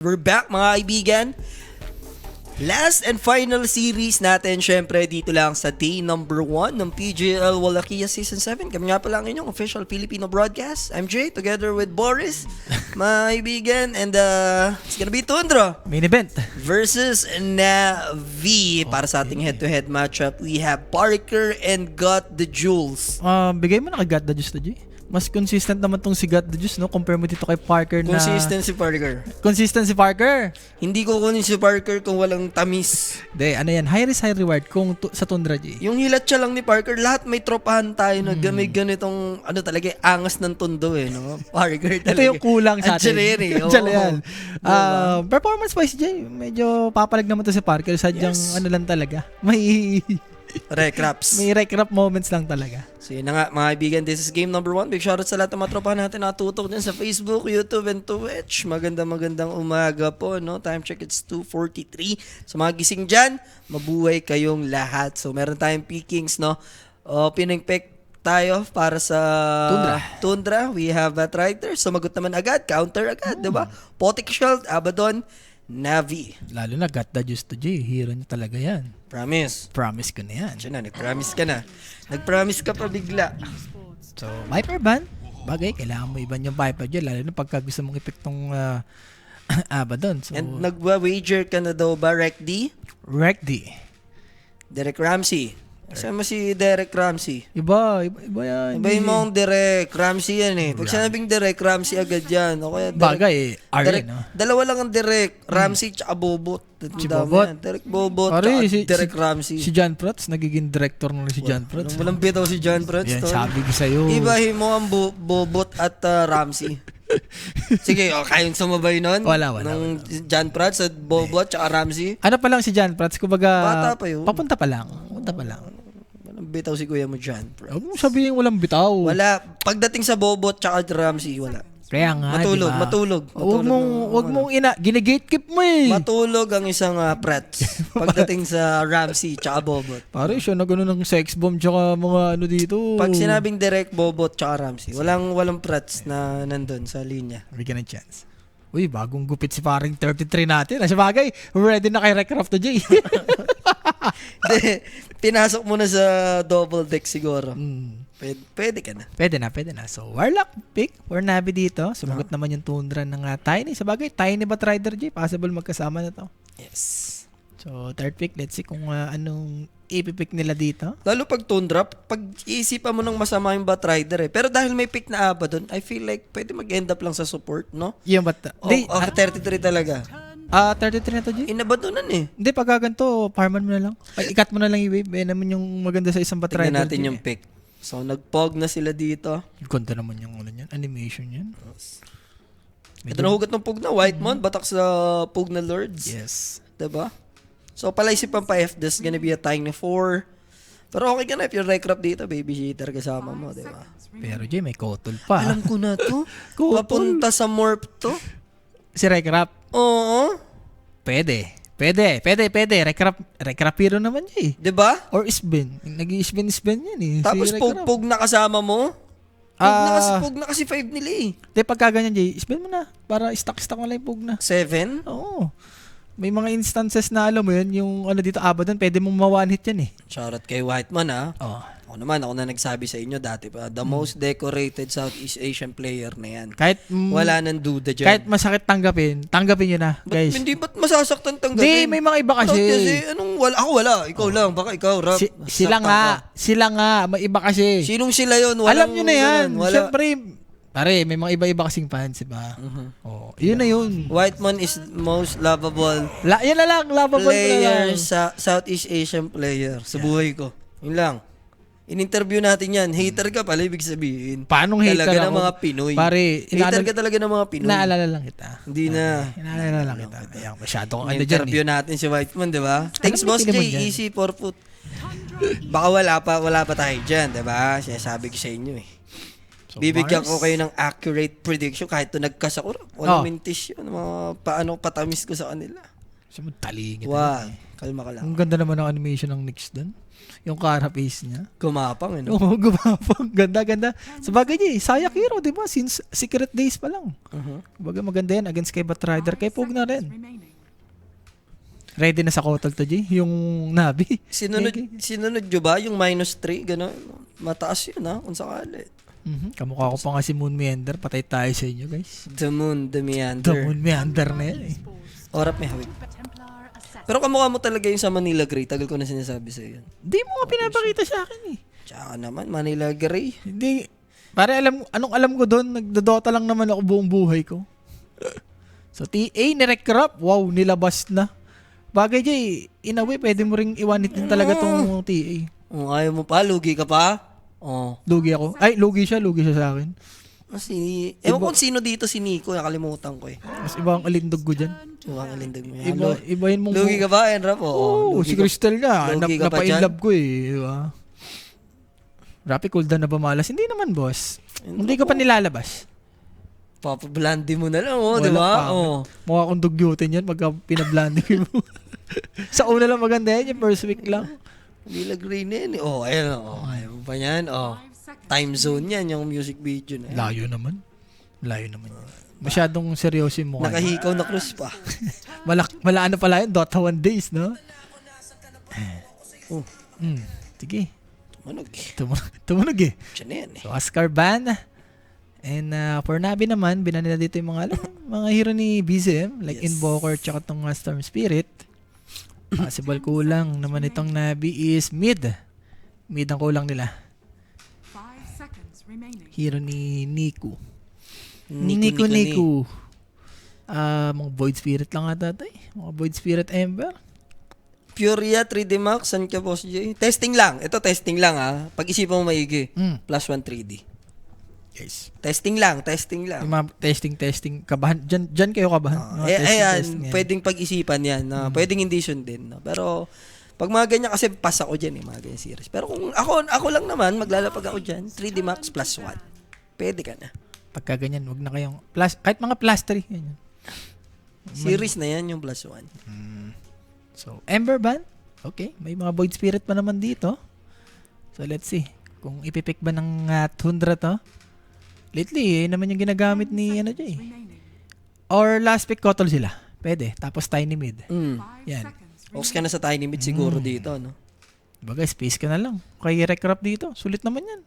We're back mga kaibigan. Last and final series natin syempre dito lang sa day number 1 ng PGL Wallachia Season 7. Kami nga pala ang inyong official Filipino broadcast. I'm Jay together with Boris, mga kaibigan. And it's gonna be Tundra Main event. versus Navi. Para sa ating head-to-head matchup, we have Parker and Got the Jules. Bigay mo na kay God the Juice to Jay. Mas consistent naman tong si God the Juice, no? Compare mo dito kay Parker na... Consistent si Parker. Consistent si Parker. Hindi ko kunin si Parker kung walang tamis. De, ano yan? High risk, high reward kung sa Tundra, Jay. Yung hilat siya lang ni Parker, lahat may tropahan tayo na may ganitong, talaga, angas ng tundo no? Parker talaga. Ito yung kulang sa atin. Andiyan yan. Performance-wise, Jay, medyo papalag naman to si Parker. Sadyang lang talaga. May recrap moments lang talaga. So yun na nga mga kaibigan, this is game number 1. Big shoutout sa lahat ng mga tropahan natin natutok din sa Facebook, YouTube, and Twitch. Magandang umaga po, no? Time check, it's 2:43. Sa mga gising dyan, mabuhay kayong lahat. So meron tayong pickings, no? Pinag-pick tayo para sa Tundra. We have Trider. Sumagot naman agad, counter agad, diba? Potic Shield, Abaddon, Navi. Lalo na Got the Juice to Jay. Hero niya talaga yan. Promise ko na yan. Diyan na, nag-promise ka na. Nag-promise ka pa bigla. So, Viper ban. Bagay, kailangan mo iban yung Viper dyan. Lalo na pagka gusto mong ipik tong Abaddon. So, And nagwa-wager ka na daw ba, Rec D? Derek Ramsey. Kasama si Derek Ramsey. Iba yan. Iba yung mong Derek Ramsey yan eh. Pag sinabing Derek Ramsey agad yan. O kaya Bagay, Derek, no? dalawa lang ang Derek. Ramsey tsaka Bobot. Si Bobot. Derek Bobot tsaka Derek Ramsey. Si John Prats, nagiging director na si John Prats. Walang bitaw si John Prats. Yan, sabi ko sa'yo. Ibahin mo ang Bobot at Ramsey. Sige, kayong sumabay nun? Wala. Nung John Prats at Bobot tsaka Ramsey? Ano pa lang si John Prats? Kumbaga, bata pa yun. Papunta pa lang. Walang bitaw si kuya mo, John Prats. Huwag mo sabihin walang bitaw. Wala. Pagdating sa Bobot tsaka Ramsey, wala. Kaya nga, Matulog. Huwag mong gine-gatekeep mo eh. Matulog ang isang Prats pagdating sa Ramsey tsaka Bobot. Pare, siya na gano'n ng sex bomb tsaka mga dito. Pag sinabing direct Bobot tsaka Ramsey, walang Prats na nandun sa linya. Bigyan ng chance. Uy, bagong gupit si paring 33 natin. Sa bagay, ready na kay Recraft to Jay. Pinasok mo na sa double deck siguro. Pwede ka na. Pwede na. So, Warlock pick for Navi dito. Sumagot naman yung Tundra ng Tiny. Sa bagay, Tiny ba Trider J? Possible magkasama na to. Yes. So, third pick. Let's see kung anong ipipick nila dito. Lalo pag Tundra, pag-iisipan mo ng masama yung Batrider eh. Pero dahil may pick na Abaddon, I feel like pwede mag-end up lang sa support, no? Yung ba't? 33 talaga. 33 na to, G? Inabadonan eh. Hindi, pag ganito, farman mo na lang. Ikat mo na lang i-wave. naman yung maganda sa isang Batrider. Tingnan natin yung pick. So, nag-pog na sila dito. Ganda naman yung animation yan. Ito na hugot ng pug na. Whitemon, batak sa pug na Lords. Yes. Diba? So, palaisipan pa if this gonna be a Tiny 4. Pero okay ka na if yung Recrap dito, baby cheater kasama mo, diba? Pero Jay, may Kotol pa. Alam ko na to. Kotol. Papunta sa Morph to. Si Recrap? Oo. Pwede. Recrap hero naman Jay. Diba? Or Isben. Nag-i-Isben yan eh. Tapos si pug na kasama mo. Pug na kasi 5 nila eh. Di, pagka ganyan Jay, Isben mo na. Para stock mo lang yung pug na. 7? Oo. May mga instances na alam mo yun, yung dito Abaddon, pwede mong ma-one hit yan eh. Shoutout kay Whiteman Oo. Ako na nagsabi sa inyo dati pa, the most decorated Southeast Asian player na yan. Kahit, wala nang duda dyan. Kahit masakit tanggapin nyo na, guys. Ba't masasaktan tanggapin? Hindi, may mga iba kasi. Ako wala. Ikaw lang. Baka ikaw, rap. Sila nga. May iba kasi. Sinong sila yun? Alam nyo na yan. Siyempre, pare, may mga iba-iba kasing fans, diba? Yun na yun. Whiteman is most lovable Yan na lang, lovable player sa Southeast Asian player sa buhay ko. Yun lang. In-interview natin yan. Hater ka pala, ibig sabihin. Paano hater talaga ako? ng mga Pinoy. Pare, hater ka talaga ng mga Pinoy. Naalala lang kita. Hindi na. Inaalala lang kita. Ayan, masyado kang interview natin si Whiteman, di ba? Thanks, Boss J. Easy for foot. Baka wala pa tayo dyan, di ba? Sinasabi ko sa inyo eh. So, bibigyan ko kayo ng accurate prediction kahit to nagkas ako. Walang mintis yun. Paano patamis ko sa kanila. Siya mo talingit. Wow. Kalma ka lang. Ang ganda naman ng animation ng Nyx doon. Yung carapace niya. Gumapang, no? Oo, gumapang. Ganda. Sabagay niya, Sayak Hero, di ba? Since Secret Days pa lang. Kumbaga maganda yan against kay Batrider. Kay Pog na rin. Ready na sa Kotol to, Jay? Yung Nabi. Sinunod nyo ba yung -3? Gano'n. Mataas yun, ha? Kung sakali. Kamukha ko pa nga si Moon Meander. Patay tayo sa inyo, guys. The Meander. The Moon Meander na yan, eh. Orap may hawig. Pero kamukha mo talaga yung sa Manila Grey. Tagal ko na sinasabi sa iyo. Di mo nga pinapakita sa akin, eh. Tsaka naman, Manila Grey. Hindi. Pare, anong alam ko doon? Nagdodota lang naman ako buong buhay ko. So, TA, ni-recrap. Wow, nilabas na. Bagay, Jay, in a way, pwede mo ring iwanit din talaga tong TA. Ayaw mo pa, lugi ka pa. Lugi ako. Ay, lugi siya sa akin. Ewan kung sino dito si Nico, nakalimutan ko eh. Mas iba ang alindog ko dyan. Ang alindog mo. Ibahin mong... Lugi ka ba, Enrap? Oo, si Crystal nga. Napa-inlove ko eh. Diba? Rapi, cooldown na ba malas? Hindi naman, boss. Hindi ka pa nilalabas. Papablandi mo na lang, di ba? Mukha kong dugyutin yan pagka pinablandi mo. Sa una lang maganda yan, yung first week lang. Manila Grey na yan. Ayun. Ayaw mo pa yan. Time zone yan, yung music video na yan. Layo naman yan. Masyadong seryoso yung mukha. Nakahikaw na cruise pa. Malaan na pala yun, Dota 1 days, no? Sige. Tumunog eh. Siya na yan eh. So, Oscar Ban. And for Nabi naman, binan nila dito yung mga hero ni BZM, like Invoker tsaka itong Storm Spirit. Possible kulang naman itong Nabi is mid. Mid ang kulang nila. Hero ni Niku. Niku. Mga Void Spirit lang ata ito eh. Mga Void Spirit Ember. Furia 3D Max, saan ka, Boss J? Testing lang. Ito, testing lang ha. Pag-isipan mo maigi. Plus 1 3D. Yes. Testing lang. Yung mga testing. Kabahan. Diyan kayo kabahan. Ayan, pwedeng pag-isipan yan. Pwedeng hindi sundin. No? Pero, pag mga ganyan, kasi pass ako dyan mga ganyan series. Pero kung ako lang naman, maglalapag ako dyan, 3D Max plus 1. Pwede ka na. Pagka ganyan, wag na kayong, kahit mga plus 3. Ganyan. Series na yan yung plus 1. So, Ember Ban. Okay, may mga Void Spirit pa naman dito. So, let's see. Kung ipipick ba ng Tundra to. Lately, naman yung ginagamit ni Jay. Or last pick Kotol sila. Pwede. Tapos Tiny Mid. Yan. Ox ka na sa Tiny Mid siguro dito, no? Baga, space ka na lang. Kaya Recrap dito. Sulit naman yan.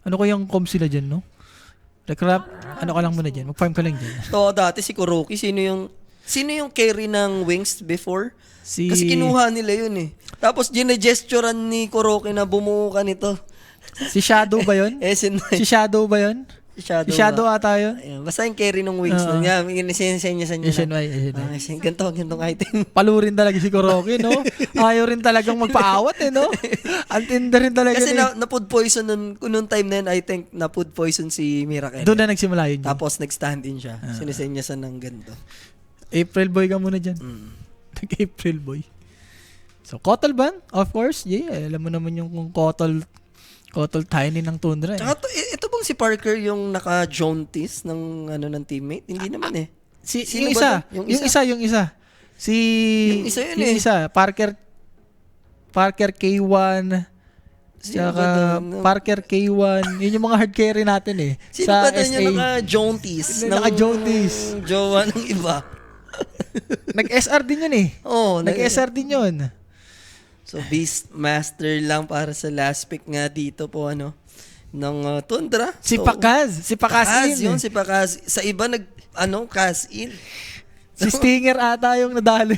Ano kayang comp sila dyan, no? Recrap, ano ka lang muna dyan. Mag-farm ka lang dyan. To, dati si Kuroki, sino yung carry ng Wings before? Kasi kinuha nila yun eh. Tapos gine-gesturean ni Kuroki na bumuo ka nito. Si Shadow ba yun? Si Shadow ba yun? Si Shadow ata yun? Ayun, basta yung carry ng Wings. Inisensenya sa niya na. Gantong item. Palurin talaga si Kuroki, no? Ayaw rin talagang magpaawat, eh, no? Antinda rin talaga. Kasi na-food poison noong time na yun, I think na-food poison si Miracle. Doon na nagsimula yun. Tapos nag-stand in siya. Sinisenyasan ng ganito. April Boy ka muna dyan. Nag-April Boy. So, Kotol Ban, of course. Yeah, alam mo naman yung Kotol Tiny ng Tundra. Eh. Tsaka ito bang si Parker yung naka-jaunties ng teammate? Hindi naman eh. Yung isa. Yung isa, Parker K1. Tsaka Parker K1. Yun yung mga hard carry natin eh. Sino ba na yung naka-jaunties? Naka-jaunties. Jowa ng iba. Nag-SR din yun eh. Nag-SR din yun. So, Beastmaster lang para sa last pick nga dito po, ng Tundra. Si Pakaz in. Si Pakaz. Sa iba, cast in. Si Stinger ata yung nadali.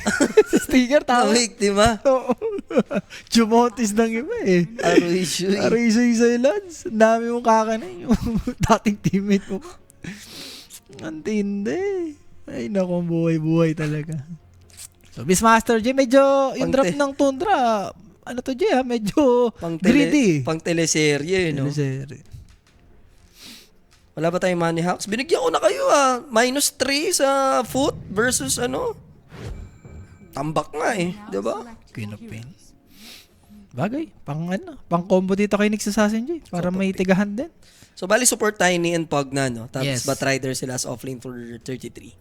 Si Stinger, tama. Awake, di ba? Oo. Jumontis ng iba eh. Aroy-soy Lance. Ang dami mong kakanay. Yung dating teammate mo. Antindi. Ay, naku, buhay-buhay talaga. So, Beastmaster J, medyo yung drop ng Tundra, medyo greedy. Pang teleserye, no? Teleserye. Wala ba tayong Money Hawks? Binigyan ko na kayo, -3 sa foot versus Tambak nga eh. Diba? Queen of Pain. Bagay, pang combo dito kay Nyx Assassin J. Para may tigahan din. So, bali support Tiny and Pog na, no? Tapos Yes. Batrider sila as offlane for 33.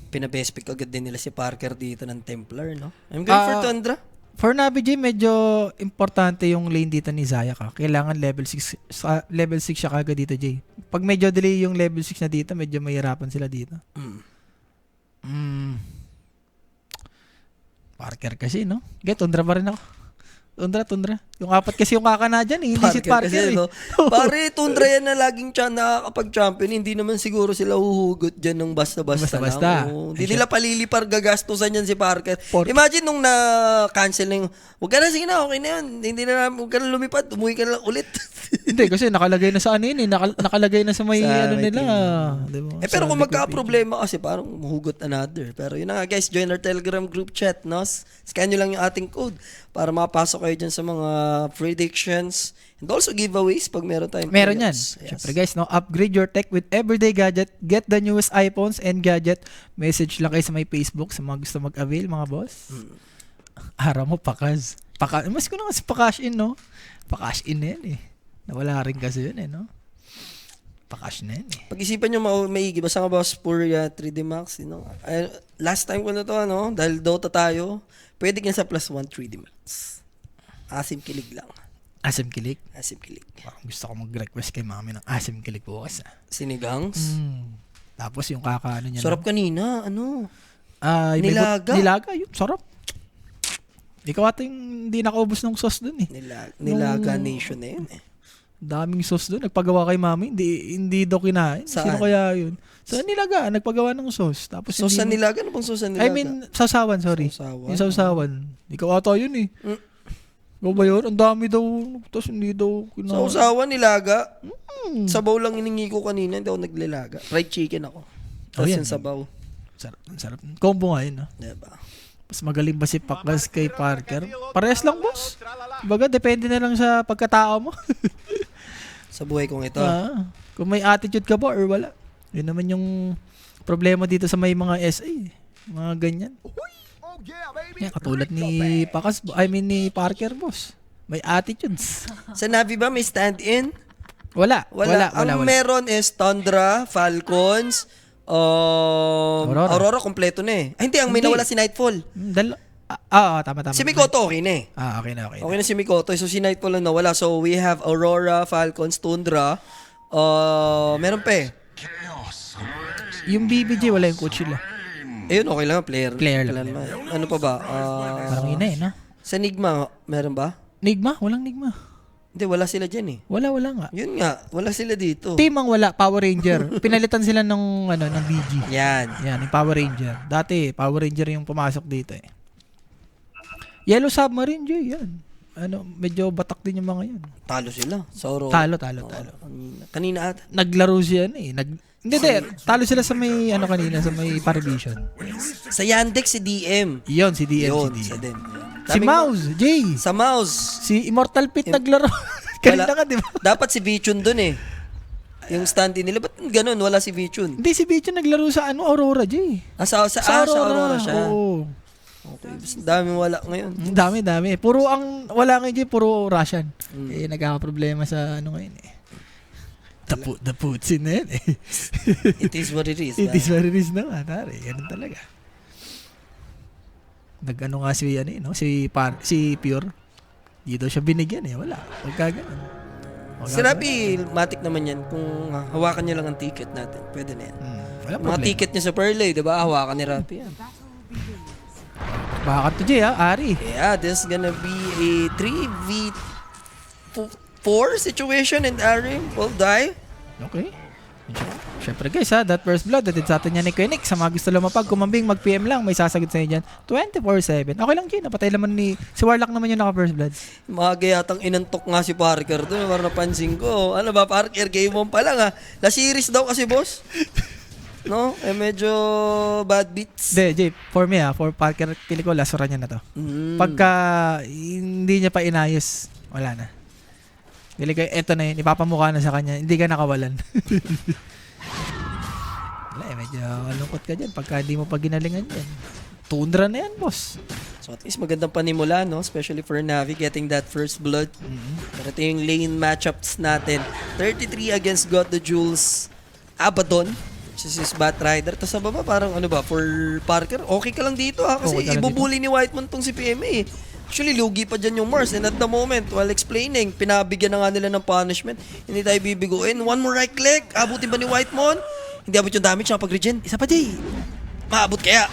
Pinabest pick agad din nila si Parker dito ng Templar, no? I'm going for Tundra. For Navi J, medyo importante yung lane dito ni Zayaka. Kailangan level 6 siya kagad dito, J. Pag medyo delay yung level 6 na dito, medyo mahirapan sila dito. Parker kasi, no? Tundra pa rin ako. Tundra. Yung apat kasi yung kakana dyan, hindi si Parker. Kasi, eh. no? Pare, Tundra yan na laging nakakapag-champion. Hindi naman siguro sila huhugot dyan ng basta-basta Basta-basta. lang. Hindi nila palilipar gagastusan yan si Parker. For- Imagine nung na-cancel na yung, huwag ka na, sige na, okay na yun. Hindi na, huwag ka na lumipad. Umuwi ka na lang ulit. Hindi, kasi nakalagay na sa ano yun eh. Nakalagay na sa may Sa ano may nila. team. Diba? Pero Sa kung liquid magka-problema kasi parang hugot another. Pero yun na nga guys, join our Telegram group chat, no? Scan nyo lang yung ating code para makapasok kayo dyan sa mga predictions and also giveaways pag meron tayong Meron yan. payouts. Yes. Siyempre guys, no, upgrade your tech with everyday gadget. Get the newest iPhones and gadget. Message lang kayo sa may Facebook sa mga gusto mag-avail, mga boss. Araw mo, pakas. Mas ko na kasi pa-cash in, no? Pa-cash in na yan eh. Nawala rin kasi yun eh, no? Pa-cash na yan eh. Pag-isipan nyo maigi, basta nga ba Spuria 3D Max, you know? Last time ko na to, ano, dahil Dota tayo, pwede ka sa +1 3D Max. Asim kilig lang. Asim kilik. Asim kilig. Parang gusto ko mag-request kay mami ng asim kilik bukas. Sinigangs. Tapos yung kakaano niya. Sarap kanina, ano? Yung may Nilaga. nilaga, yun. Sarap. Ikaw ata yung hindi nakaubos ng sauce dun eh. Nilaga Nation na yun eh. Daming sauce doon. Nagpagawa kay mami. Hindi daw kinain. Saan? Sino kaya yun? Sa nilaga. Nagpagawa ng sauce. Tapos Sauce sa hindi nilaga? Ano bang sauce sa nilaga? I mean, sausawan, sorry. Sausawan. Yung sausawan. Ikaw ata yun eh. Ikaw ba yun? Ang dami daw. Tapos hindi daw kinain. Sausawan, nilaga. Sabaw lang iningi ko kanina. Hindi ako naglilaga. Fried chicken ako. Tapos yan. yung sabaw. Sarap. Sarap. Combo nga yun. No? Diba? Mas magaling ba si Pakas kay Parker? Parehas lang, boss. Baga, depende na lang sa pagkatao mo. Sa buhay kong ito. Kung may attitude ka ba or wala. Yun naman yung problema dito sa may mga SA. Mga ganyan. Yan, katulad ni Pakas, ni Parker, boss. May attitudes. Sa Navi ba may stand-in? Wala. Ang meron is Tundra, Falcons, Aurora kompleto na eh. Ay, hindi, ang may Hindi. nawala si Nightfall. Tama. Si Mikoto okay na eh. Okay na. Okay na si Mikoto. So si Nightfall lang nawala. So we have Aurora, Falcons, Tundra. Meron pa eh. Yung BBJ, wala yung coach nila. Ayun, okay lang. Player lang. naman. Ano pa ba? Parang ina eh, no? Sa Nigma, meron ba? Nigma? Walang Nigma. Hindi, wala sila dyan eh. Wala nga. Yun nga, wala sila dito. Team ang wala, Power Ranger. Pinalitan sila ng BG. Yan. Yan, yung Power Ranger. Dati, Power Ranger yung pumasok dito eh. Yellow Submarine, Jay, yan. Medyo batak din yung mga yan. Talo sila. Sa Aurora. Talo. Kanina ata. Naglaro siya eh. Hindi, talo sila sa may, kanina, sa may Parivision. Sa Yandex si DM. Yun, si DM. Yun, si sa DM. din. Si Mouse, Jay. Sa Mouse. Si Immortal Pit naglaro. Kanina ka, di ba? Dapat si Vichun dun eh. Yung stand-in nila. Ba't ganun? Wala si Vichun. Hindi, si Bicho naglaro sa Aurora, Jay. Sa Aurora siya. Oo. Okay. Dami wala ngayon. Dami. Puro ang wala ngayon, Jay, puro Russian. Nagkakaproblema sa ngayon eh. The Putin na yan eh. It is what it is. It is what it is na nga, tari. Ganun talaga. Nag-ano nga si Pure. Di daw siya binigyan eh. Wala. Pagka ganun. Sinabi, matik naman yan. Kung hawakan niya lang ang ticket natin, pwede na yan. Wala Mga problem. ticket niya sa Perlay, di ba? Hawakan ni Rapi yan. Baka to, Jay, Ari. Yeah, this is gonna be a 3v4 situation and Ari will die. Okay. Siyempre guys that first blood, datid sa atin yan ni Quenix. Sa mga gusto lumapag, kumambing, mag-PM lang, may sasagot sa inyo dyan. 24/7. Okay lang, Jay. Napatay naman si Warlock naman yung naka-first blood. Mga gayatang inantok nga si Parker doon. Parang napansin ko. Ano ba, Parker? Game 1 pa lang ha. La series daw kasi, boss. No? Medyo bad beats. Hindi, Jay. For me for Parker, pili ko lasura niya na to. Pagka hindi niya pa inayos, wala na. Pili ko, eto na yun. Ipapamukha na sa kanya. Hindi ka nakawalan. Wala medyo malungkot ka dyan pagka hindi mo pa ginalingan yan. Tundra na yan, boss. So at least magandang panimula, no? Especially for Navi getting that first blood. Pero ito yung lane matchups natin. 33 against God the Jules Abaddon. Which is his Bat Rider. Tapos sa baba parang ano ba, for Parker, okay ka lang dito ha. Kasi Okay ka lang ibubuli ni Whitemon tong si PMA eh. Actually, lugi pa dyan yung Mars. And at the moment, while explaining, pinabigyan na nga nila ng punishment. Hindi tayo bibiguin. One more right click. Abutin ba ni Whitemon? Hindi abot yung damage siya pag-regen. Isa pa, Jay. Maabot kaya.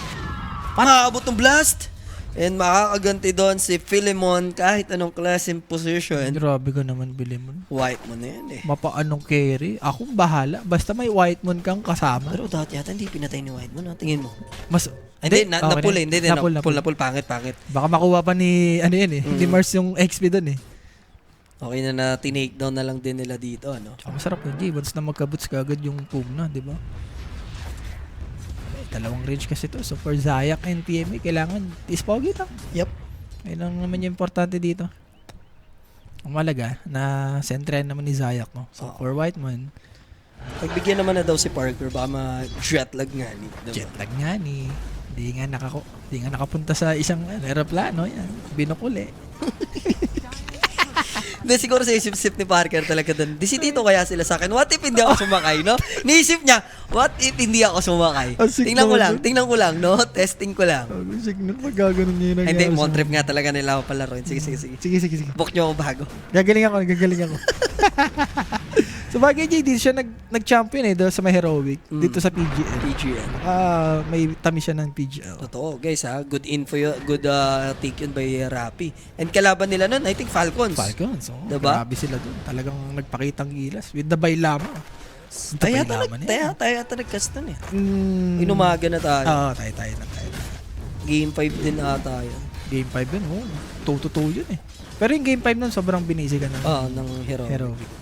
Maabot ng blast. And makakaganti doon si Philemon kahit anong klaseng position. Grabe ka naman, Philemon. Whitemon na yan eh. Mapaanong carry. Akong bahala. Basta may Whitemon kang kasama. Pero dati yata hindi pinatay ni Whitemon. No? Tingin mo. Mas... Hindi, okay napul eh. Hindi, napul. Pangit. Baka makuha pa ni, ano yun eh, ni Mars yung XP doon eh. Okay na tinake down na lang din nila dito, ano? Tsaka masarap yun, Jay. Once na magka-boots ka agad yung Pugna, di ba? Dalawang range kasi to. So for Zayak and PMA, kailangan is-pogi lang. Yep. Ayun lang naman yung importante dito. Ang malaga, na sentren naman ni Zayak, no? So for Whitemon, Pagbigyan naman na daw si Parker, baka ma-jetlag nga ni. Diba? jetlag nga ni. Di nga nakapunta sa isang aeroplano yan. Binukuli. Hindi, siguro sa isip-sip ni Parker talaga doon. Desidito kaya sila sa akin. What if hindi ako sumakay, no? Niisip niya, what if hindi ako sumakay? Tingnan ko lang, no? Testing ko lang. Signal, magaganon niya yung Hindi, Montrip nga talaga nila ako palaroin. Sige. Sige. Book niyo ako bago. Gagaling ako. So bagay, Jay, dito siya nag-champion eh, doon sa may heroic, dito sa PGL. PGL. May tamis siya ng PGL. Totoo, guys ha. Good info yun. Good take yun by Rappi. And kalaban nila nun, I think Falcons. Falcons, oh. Diba? Grabe sila doon. Talagang nagpakitang gilas. With the Bailama. Tayo ata nag-cast nun eh. Inumaga na tayo. Oo, tayo. Game 5 din ata yun. Game 5 yun, oh. 2-2 yun eh. Pero yung game 5 nun, sobrang binisigan na. Ng Heroic.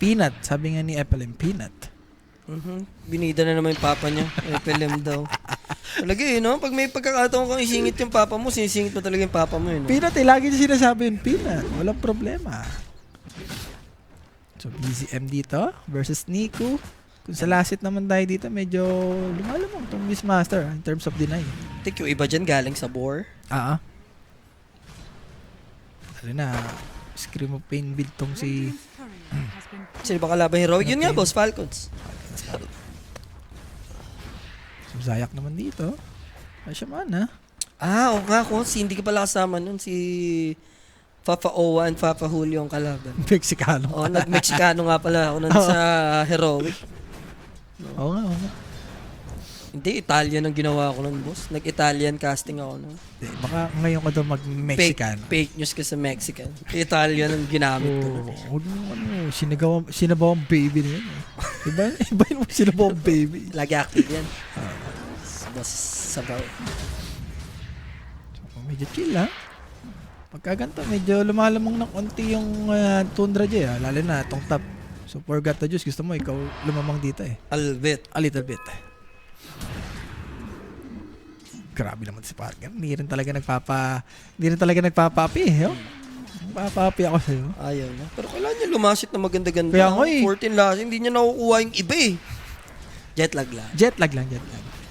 Peanut, sabi nga ni FLM, Peanut. Binida na naman yung papa niya. FLM daw. Talaga eh, no? Pag may pagkakataon kang isingit yung papa mo, sinisingit mo talaga yung papa mo yun. No? Peanut lagi niya sinasabi yung Peanut. Walang problema. So, BZM dito versus Nico. Kung sa last hit naman tayo dito, medyo lumalamang itong Miss Master in terms of deny. I think yung iba dyan galing sa bore. Ano na, Scream of Pain build tong si... Sino ba kalaban Heroic? Yun nga, boss, Falcons. So, Zayak naman dito. Ay siya man, ha? Oo nga ko. Hindi ka pala kasama nun. Si Fafa Owa and Fafa Julio ang kalaban. Mexicano. Nag-Mexicano nga pala ako nun sa Heroic. Oo nga. Hindi, Italian ang ginawa ko nun, boss. Nag-Italian casting ako nun. Baka ngayon ka daw mag-Mexicano. Fake news ka sa Mexican. Italian ang ginamit ko nun. Sinabawang baby na yun. Iba yun sinabawang baby. Lagi active yan. Boss, sabaw. So, medyo chill, ha? Pagkaganto, medyo lumalamang ng konti yung Tundra dyan, ha? Lalo na itong top. So, for God the Juice, gusto mo ikaw lumamang dito eh. A little bit. Grabe naman si Parker. Hindi rin talaga nagpapa-api eh. Oh. Nagpapa-api ako sa'yo. Ayaw na. Pero kailangan niya lumasit na maganda-ganda. Kaya nga eh. 14 last, hindi niya nakukuha yung iba eh. Jetlag lang. Jetlag lang.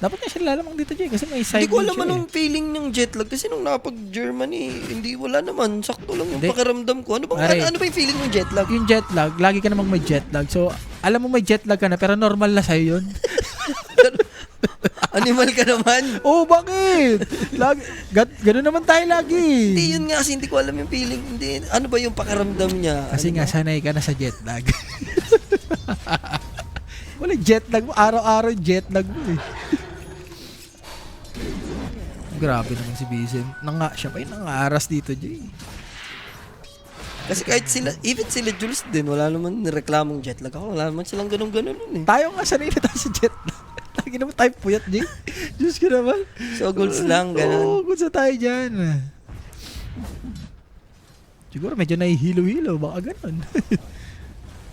Dapat nga siya lalamang dito, Jay, kasi may side Hindi ko alam siya, anong feeling ng jetlag kasi nung napag-Germany, hindi wala naman. Sakto lang yung pakiramdam ko. Ano ba yung feeling ng jetlag? Yung jetlag, lagi ka namang may jetlag. So, alam mo may jetlag ka na, pero normal na sa'yo yun. Animal ka naman. Oh, bakit? Ganun naman tayo lagi. Hindi, yun nga kasi hindi ko alam yung feeling. Hindi, ano ba yung pakiramdam niya? Kasi nga, sanay ka na sa jetlag. Wala jetlag mo. Araw-araw jetlag mo eh. Grabe naman si Vincent. Siya pa yung nangaras dito, Jay. Kasi kahit sila, even sila Jules din, wala naman nireklamong jetlag ako. Wala naman silang ganun-ganun nun eh. Tayo nga sanay na tayo sa jetlag. Lagi naman tayo puyat, Jay. Diyos ko naman. So, goals lang, ganun. Oo, goods na tayo dyan. Siguro medyo nahihilo-hilo. Baka ganun.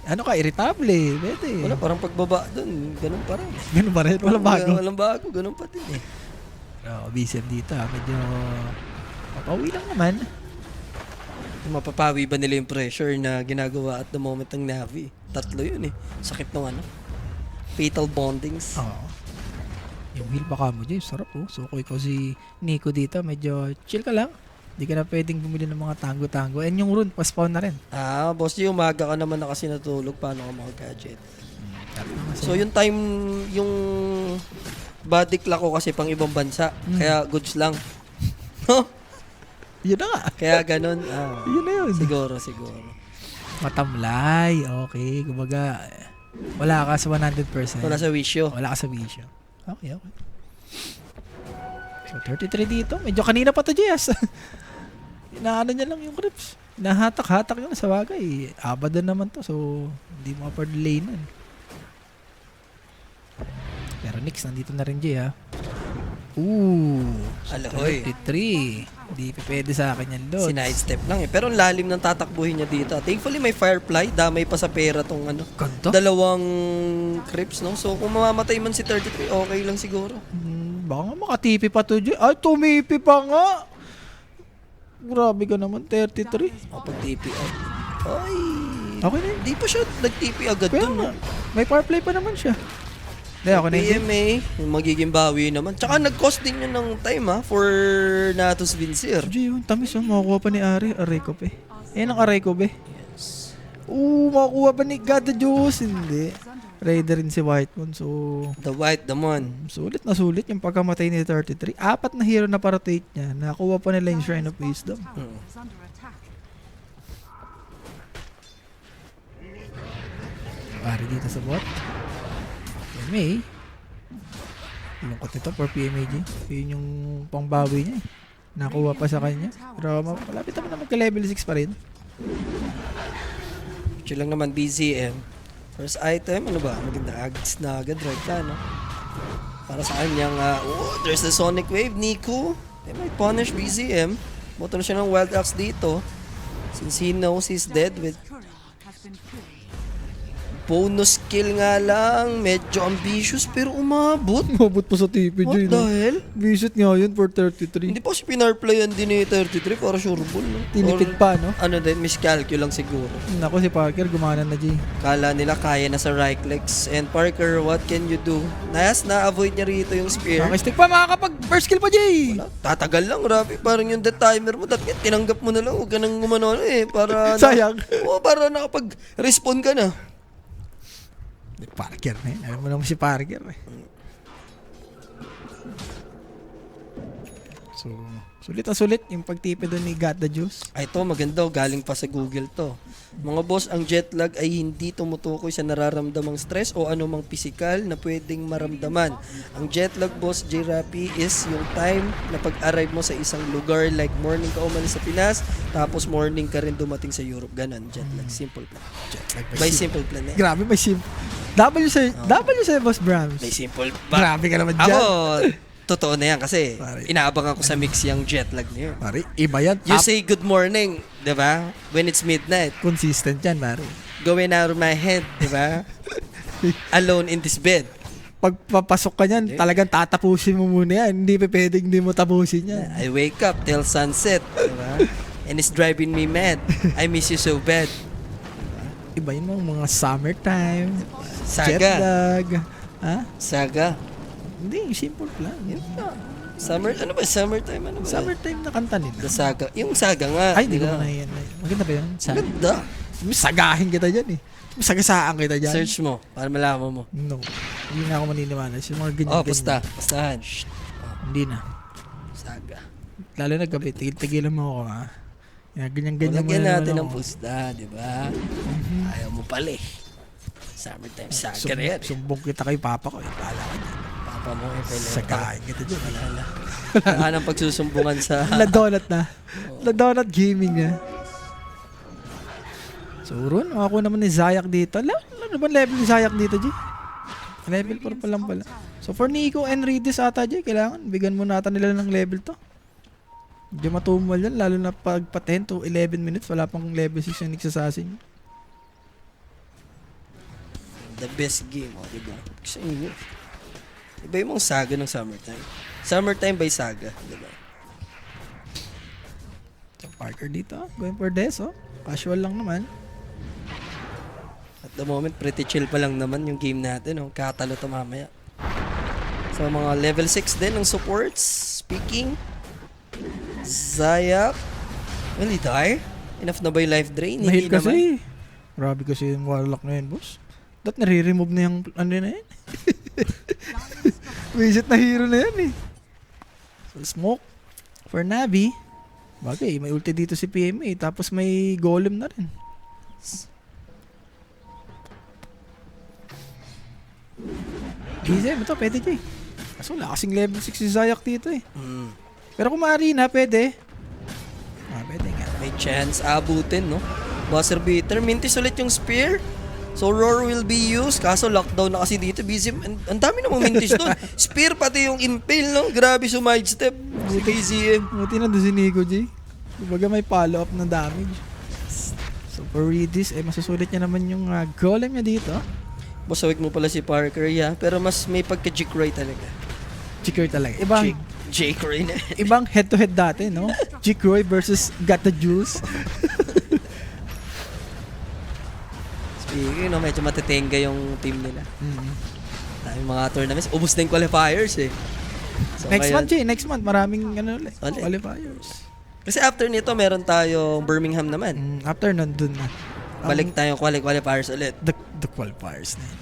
Ano ka, irritable. Bete. Wala, parang pagbaba dun, ganun pa rin. Ganun pa rin? Walang bago? Walang bago, ganun pa din eh. Vincent dito, medyo papawi lang naman. Mapapawi ba nila yung pressure na ginagawa at the moment ng Navi? 3 yun eh. Sakit nung ano. Fatal bondings. Oo. Yung heal baka mo dyan, sarap oh. So kung ikaw si Nico dito, medyo chill ka lang. Hindi ka na pwedeng bumili ng mga tango-tango. And yung rune, pa-spawn na rin. Boss, yung umaga ka naman na kasi natulog, paano ka makagadget? Sabi ko kasi, So yung time, yung body clock ko kasi pang ibang bansa, kaya goods lang. yun na nga. Kaya ganun. Yun na yun. Siguro. Matamlay. Okay. Kumbaga, wala ka sa 100%. Wala sa wisyo. Wala ka sa wisyo. Okay. So, 33 dito. Medyo kanina pa to, Jess. Inaano niya lang yung creeps. Nahatak-hatak yun sa bagay. Abadan naman to. So, hindi mo pa-delay nun. Pero Nix, nandito na rin, Jay, ha? Alahoy. 33. Hindi pwede sa akin yan, Lods. Sinide-step lang eh. Pero ang lalim ng tatakbuhin niya dito. Thankfully, may Firefly. Damay pa sa pera tong Ganto? dalawang creeps, no? So, kung mamamatay man si 33, okay lang siguro. Baka nga makatipi pa to, Jay. Ay, tumipi pa nga! Grabe ka naman, 33. Pag TP out. Ay. Okay na yun. Di pa siya nag-TP agad Kaya dun, nga, no? may power play pa naman siya. Hindi, ako na yun. PMA, yung magiging bawi naman. Tsaka nag-cost din yun ng time, for Natus Vincir. Jay, yung tamis, makakuha pa ni Ari. Aray ko, be. Yan ang aray ko, be. Yes. Makakuha pa ni God the Juice. Hindi. Raider rin si White Moon, so... The White, the Mon. Sulit na sulit yung pagkamatay ni 33. 4 na hero na pa-rotate niya. Nakuha pa nila yung Shrine of Wisdom. Ari dito sa bot. PMA. Lungkot ito for PMAG. Yun yung pangbawi niya eh. Nakuha pa sa kanya. Pero malapit naman na magka-level 6 pa rin. Siya lang naman BZM. First item, ano ba? Maganda agad na agad right na, no? Para sa kanyang, there's the Sonic Wave, Nico. They might punish BZM. Boto na siya ng Wild Axe dito. Since he knows he's dead with bonus skill nga lang. Medyo ambitious pero umabot. Mabot pa sa TP, What the hell? Visit nga yun for 33. Hindi pa si pinarplayan din ni 33 para sure ball, no? Tinipid pa, no? Ano din, miscalcule lang siguro. Naku, si Parker gumana na, Jay. Kala nila kaya na sa right legs. And Parker, what can you do? Na-avoid niya rito yung spear. Stick pa, makakapag-first kill pa, Jay! Tatagal lang, grabe. Parang yung death timer mo, dapat tinanggap mo na lang. Huwag ka nang gumano para... Sayang. Para nakapag-respawn ka na. Parker na yun. Alam mo naman si Parker eh. So, sulit na sulit yung pagtipi doon ni Got the Juice. Ay, ito maganda. Galing pa sa Google to. Mga boss, ang jet lag ay hindi tumutukoy sa nararamdamang stress o anumang pisikal na pwedeng maramdaman. Ang jet lag, boss J-Rapi, is yung time na pag-arrive mo sa isang lugar, like morning ka umalis sa Pinas, tapos morning ka rin dumating sa Europe. Ganon, jet lag. Simple plan. Jet lag By simple plan eh. Grabe, may simple. W sa Boss Brams. May simple Grabe ka naman dyan. Ako, totoo na yan kasi Pare. inaabang ako sa mix yung jet lag niyo. Pare, iba yan. You say good morning, di ba? When it's midnight. Consistent yan, pare. Going out of my head, di ba? Alone in this bed. Pag papasok ka niyan, talagang tatapusin mo muna yan. Hindi pa pwedeng hindi mo tapusin yan. I wake up till sunset, di ba? And it's driving me mad. I miss you so bad. Iba yun mga summertime, jet Saga. lag. Ha? Saga. Hindi, simple plan. Yun pa. Ano ba? Summertime? Ano ba? Summertime na kanta nila. The Saga. Yung Saga nga. Ay, hindi ko na yan. Maganda ba yun? Ganda. Sagahin kita dyan eh. Sagasaan kita dyan. Search mo para malaman mo. No. Hindi na ako maniniwala. Yung mga ganyan. Oh, basta. Bastahan. Hindi na. Saga. Lalo na gabi. Tigil-tigilan mo ako ha. Yan, ganyan-ganyan mo Lagyan na natin naman ng ako. pusta, di ba? Ayaw mo pala eh. Summertime Saga na yan. Sumbong kita kay Papa ko. Pala ka dyan. Papa mo eh. Sagahin kita dyan. Wala nang pagsusumbungan sa... Ladonat na. Ladonat gaming na. So, Ron, ako naman ni Zayak dito. Ano ba level ni Zayak dito, G? Level 4 pa lang pala. So, for Nico and Redis ata, G, kailangan bigyan mo nata nila ng level to. Medyo matumal yan, lalo na pag pa 10 to 11 minutes, wala pang level 6 yung Nix Assassin. The best game, di ba? Sa inyo. Iba yung mga Saga ng Summertime. Summertime by Saga, di ba? So, Parker dito, going for this, oh. Casual lang naman. At the moment, pretty chill pa lang naman yung game natin, oh. Kakatalo to mamaya. So, mga level 6 din ng supports. Speaking. Zayak. Will he die? Enough na ba yung life drain? Nahil Hindi naman. kasi. Grabe kasi yung Warlock na yun, boss. Dapat nare-remove na yung ano na yan. Visit na hero na yan eh. So, smoke for Navi. Bagay, may ulti dito si PMA. Tapos may golem na rin. Easy, ito, pwede Jay. Kaso wala kasing level 6 si Zayak dito eh. Pero kung maaari na, pwede. Pwede nga. May chance abutin, no? Buzzer beater. Mintis ulit yung spear. So, roar will be used. Kaso, lockdown na kasi dito. Busy. Ang dami namang mintis doon. Spear, pati yung impale, no? Grabe sumide-step. Si KZM. Buti na doon si Nico, Jay. Kumbaga may follow-up na damage. So, for Redis, masusulit niya naman yung golem niya dito. Basawik mo pala si Parker, yeah. Pero mas may pagka-Jikroy talaga. Jikroy talaga. Ibang, Jikroy na. ibang head-to-head dati, no? Jikroy versus Got the Juice. Speaking, no, medyo matetenga yung team nila. Dahil mga tournaments. Ubus na yung qualifiers, eh. So, Next ngayon- month, Jay. Next month, maraming ulit. Ulit. Qualifiers. Kasi after nito, meron tayong Birmingham naman. After nun, dun na. Balik tayong qualifiers ulit. The qualifiers na yun.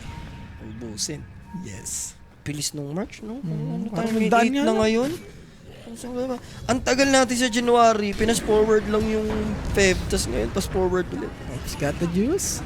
Ubusin. Yes. Bilis nung March, no? Ano parang tayo, may daan 8 nga na lang. ngayon? Ang tagal natin sa January, pinas forward lang yung Feb, tapos ngayon pas forward ulit. Next Got the Juice.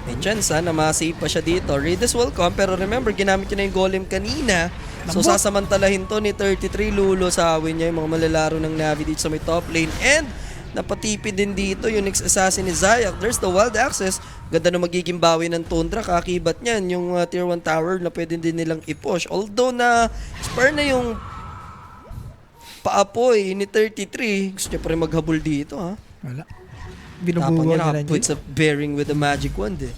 May chance na ma-save pa siya dito. Raiders welcome, pero remember, ginamit niya na yung golem kanina. So Lambot. sasamantalahin to ni 33, lulusawin niya yung mga malalaro ng Navi dito sa may top lane. And napatipid din dito yung next assassin ni Zayak. There's the wild access. Ganda na magiging bawi ng Tundra. Kakibat niyan yung tier 1 tower na pwede din nilang i-push. Although na spare na yung paapoy ni 33. Gusto niya pa rin maghabol dito, ha? Wala. Tapang Binubuhay niya na lang nakaputs yun. up bearing with the magic wand, eh.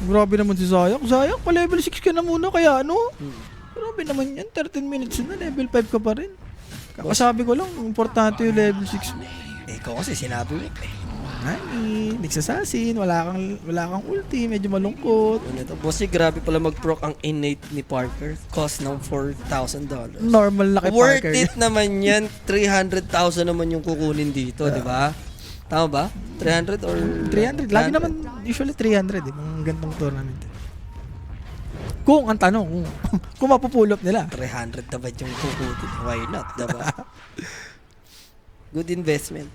Grabe naman si Zayak. Zayak, pa level 6 ka na muna, kaya ano? Grabe naman yan. 13 minutes na, level 5 ka pa rin. Kakasabi ko lang, importante yung level 6 mo. Eh, ikaw kasi sinabi mo, eh. Nani, next assassin, wala kang ulti, medyo malungkot. Ano ito? Boss, grabe pala mag-proc ang innate ni Parker. Cost ng $4,000. Normal na kay Worth Parker. it naman yan. 300,000 naman yung kukunin dito, di ba? Tama ba? 300 or... 300. Lagi naman, usually 300 eh, mga gantong tournament. Kung ang tanong, kung mapupulot nila. 300 na ba yung kukunin? Why not, di ba? Good investment.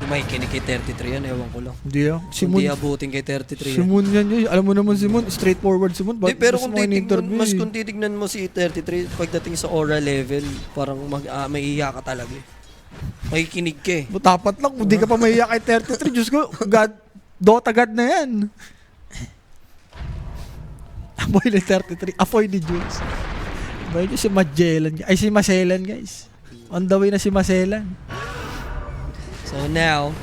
May kinig kay 33 yan, ewan ko lang. Hindi ah. Si Moon, Hindi abutin kay 33 si yan. Moon yan yun. Alam mo naman si Moon, straightforward si Moon. Di, pero kung mo titignan, in-interview mas eh. kung titignan mo si 33, pagdating sa aura level, parang maiiyak ka talaga eh. Makikinig ka eh. Tapat lang, kung di ka pa mahiya kay 33, Diyos ko, God, Dota God na yan. Apoy ni 33, apoy ni Jules. Apoy ni si Magellan, ay si Maselan guys. On the way na si Maselan. So now,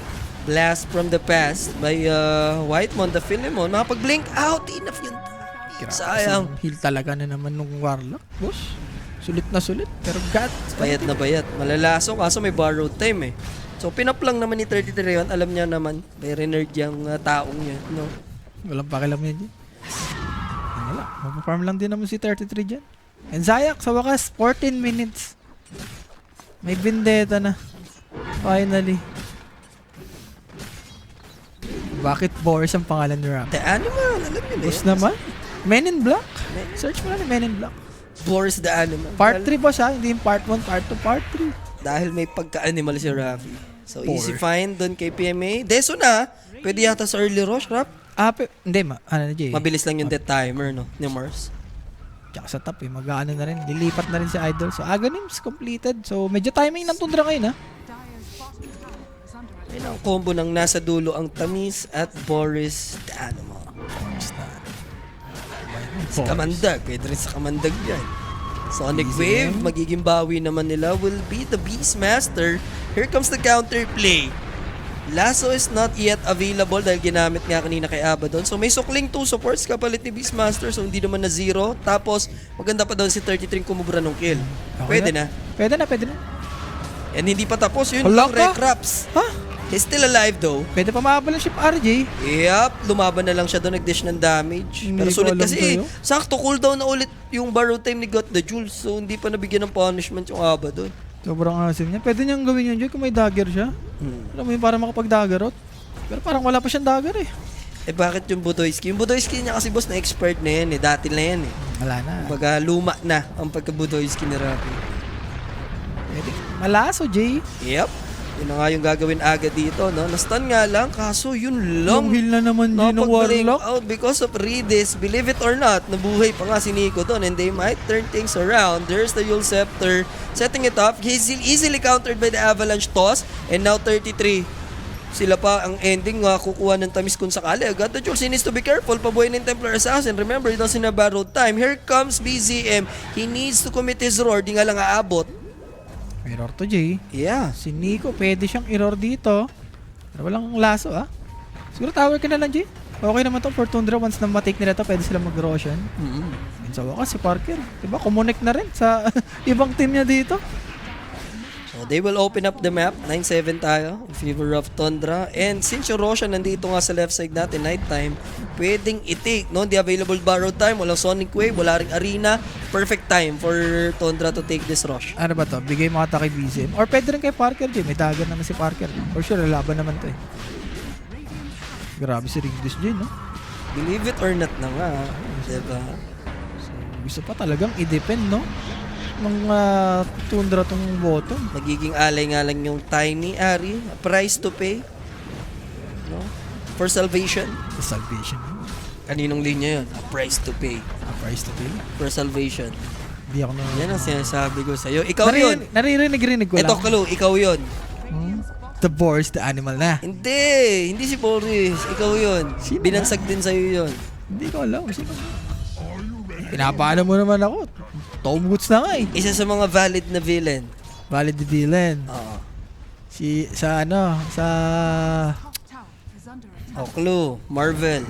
Blast from the Past by Whitemon, the Philemon. Makapag-blink out, enough yun. Sayang. Heal talaga na naman nung Warlock, boss. Sulit na sulit, pero God. Bayat na bayat. Malalaso, kaso may borrowed time eh. So pinap lang naman ni 33 yun. Alam niya naman, very nerd yung taong yan. No? Walang pakialam yan dyan. Wala, mapafarm lang din naman si 33 dyan. And Zayak, sa wakas, 14 minutes. May vendetta na. Finally. Bakit Boris ang pangalan ni Ram? The Animal, alam niyo na Boss yun. naman? Men in Black? Search mo na Men in Black. Boris the Animal. Part 3 ba siya? Hindi yung part 1, part 2, part 3. Dahil may pagka-animal si Rafi. So Poor. easy find doon kay PMA. Deso na, pwede yata sa early rush, Rap. Hindi, ano na Jay? Mabilis lang yung death timer, no? Ni Mars. Tsaka sa top eh, mag-ano na rin. Lilipat na rin si Idol. So, Aghanims completed. So, medyo timing ng Tundra ngayon ha. Ayun ang combo ng nasa dulo ang Tamis at Boris the Animal. Si Kamandag, pwede rin sa Kamandag yan. Sonic Wave, magiging bawi naman nila will be the Beastmaster. Here comes the counterplay. Lasso is not yet available dahil ginamit nga kanina kay Abaddon. So may sukling 2 supports kapalit ni Beastmaster, so hindi naman na 0. Tapos maganda pa doon si 33 kumubra ng kill. Okay Pwede na. Pwede na. And hindi pa tapos yun, Hala yung ka? Recraps. Ha? He's still alive though. Pwede pa makabalance si RJ. Yep, lumaban na lang siya doon, nag-dish ng damage. Hindi Pero ko sulit alam kasi, sa'yo. sakto cooldown na ulit yung Barrow time ni Got the Jules. So, hindi pa nabigyan ng punishment yung Aba doon. Sobrang asim niya. Pwede niyang gawin yun, Joy, kung may dagger siya. Alam mo yun, para makapag-daggerot. Pero parang wala pa siyang dagger eh. Eh bakit yung Budoyski? Yung Budoyski niya kasi boss na expert na yan eh. Dati na yan eh. Wala na. Baga luma na ang pagka-Budoyski ni Rapi. Pwede. Malaso, Jay. Yep. Yun na nga yung gagawin agad dito, no? Na-stun nga lang, kaso yun lang. Yung heal na naman Jay ng Napag-break Warlock. out because of Redis. Believe it or not, nabuhay pa nga si Nico doon and they might turn things around. There's the Yule Scepter setting it up. He's easily countered by the Avalanche toss and now 33. Sila pa ang ending kukuha ng tamis kung sakali. Agad the Jules, he needs to be careful. Pabuhay ng Templar Assassin. Remember, he doesn't have borrowed time. Here comes BZM. He needs to commit his roar. Di nga lang aabot. Error to, Jay. Yeah. Si Nico, pwede siyang error dito. Pero walang laso, ah. Siguro tower ka na lang, Jay. Okay naman to for Tundra. Once na matake nila to, pwede sila mag-Roshan. And sa wakas, si Parker. Diba, kumunik na rin sa ibang team niya dito. So they will open up the map. 9-7 tayo in favor of Tundra. And since yung Roshan nandito nga sa left side natin, nighttime, pwedeng i-take, no? The available borrow time, walang Sonic Wave, wala ring arena. Perfect time for Tundra to take this rush. Ano ba to? Bigay mo ata kay BCM. Or pwede rin kay Parker, Jay. May dagger naman si Parker. For sure, lalaban naman to eh. Grabe si Rigdis Jay, no? Believe it or not na nga. Diba? So, gusto pa talagang i-depend, no? Ng Tundra tong bottom. Magiging alay nga lang yung Tiny Ari. A price to pay. No? For salvation. The salvation. Kaninong linya yun? A price to pay. A price to pay. For salvation. Hindi ako na... Yan ang sinasabi ko sa'yo. Ikaw yun. Naririnig ko lang. Ito, Kalu. Ikaw yun. The boar's the animal na. Hindi. Hindi si Boris. Ikaw yun. Sino Binansag din sa'yo yun. Hindi ko alam. Sino? Pinapaano mo naman ako. Tom Woods na nga eh. Isa sa mga valid na villain. Valid the villain. Oo. Sa Oh, Clue. Marvel.